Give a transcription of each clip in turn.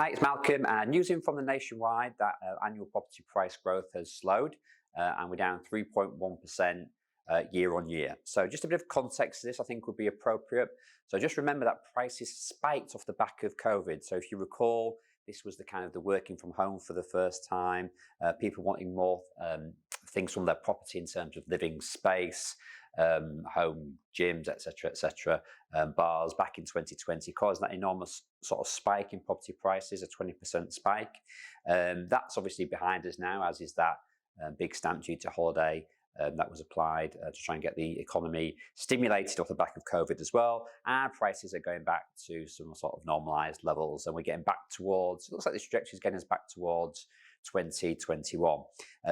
Hi, it's Malcolm. News in from the Nationwide that annual property price growth has slowed and we're down 3.1% year on year. So just a bit of context to this I think would be appropriate. So just remember that prices spiked off the back of COVID. So if you recall, this was the working from home for the first time, people wanting more things from their property in terms of living space, home gyms, etc., bars back in 2020, causing that enormous sort of spike in property prices, a 20% spike. That's obviously behind us now, as is that big stamp duty holiday that was applied to try and get the economy stimulated off the back of COVID as well. And prices are going back to some sort of normalized levels, and we're getting back towards, it looks like the trajectory is getting us back towards 2021.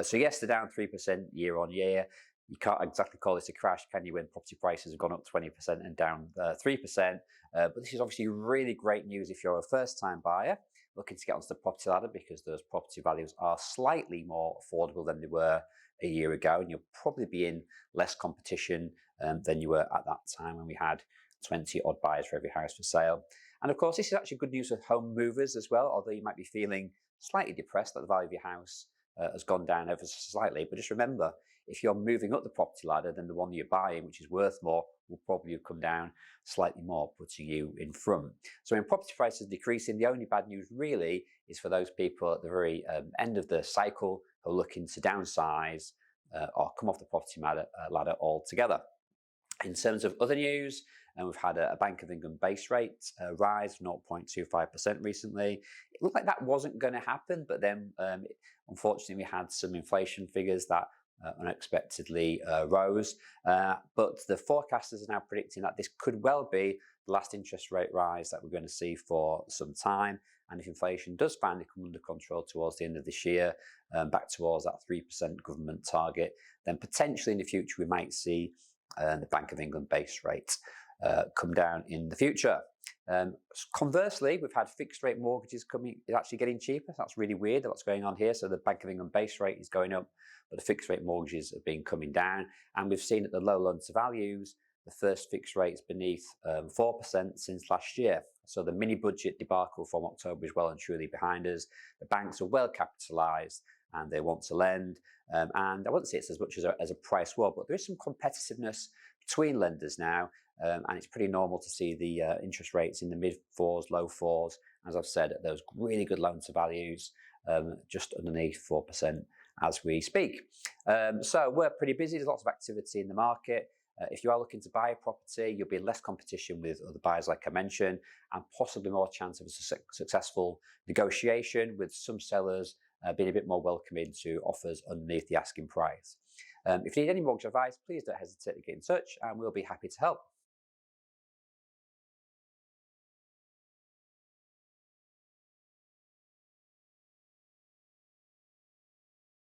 So yes, they're down 3% year on year. You can't exactly call this a crash, can you, when property prices have gone up 20% and down 3%. But this is obviously really great news if you're a first-time buyer looking to get onto the property ladder, because those property values are slightly more affordable than they were a year ago, and you'll probably be in less competition than you were at that time when we had 20 odd buyers for every house for sale. And of course, this is actually good news for home movers as well, although you might be feeling slightly depressed that the value of your house has gone down ever so slightly. But just remember, if you're moving up the property ladder, then the one you're buying, which is worth more, will probably come down slightly more, putting you in front. So when property prices are decreasing, the only bad news really is for those people at the very end of the cycle who are looking to downsize or come off the property ladder altogether. In terms of other news, we've had a Bank of England base rate rise of 0.25% recently. It looked like that wasn't going to happen, but then unfortunately we had some inflation figures that unexpectedly rose. But the forecasters are now predicting that this could well be the last interest rate rise that we're going to see for some time. And if inflation does finally come under control towards the end of this year, back towards that 3% government target, then potentially in the future we might see the Bank of England base rate come down in the future. Conversely, we've had fixed rate mortgages actually getting cheaper. That's really weird what's going on here. So the Bank of England base rate is going up, but the fixed rate mortgages have been coming down. And we've seen at the low loan to values, the first fixed rates beneath 4% since last year. So the mini budget debacle from October is well and truly behind us. The banks are well capitalised and they want to lend. And I wouldn't say it's as much as a price war, but there is some competitiveness between lenders now. And it's pretty normal to see the interest rates in the mid fours, low fours, as I've said, at those really good loan to values, just underneath 4% as we speak. So we're pretty busy. There's lots of activity in the market. If you are looking to buy a property, you'll be in less competition with other buyers, like I mentioned, and possibly more chance of a successful negotiation, with some sellers being a bit more welcoming to offers underneath the asking price. If you need any mortgage advice, please don't hesitate to get in touch and we'll be happy to help.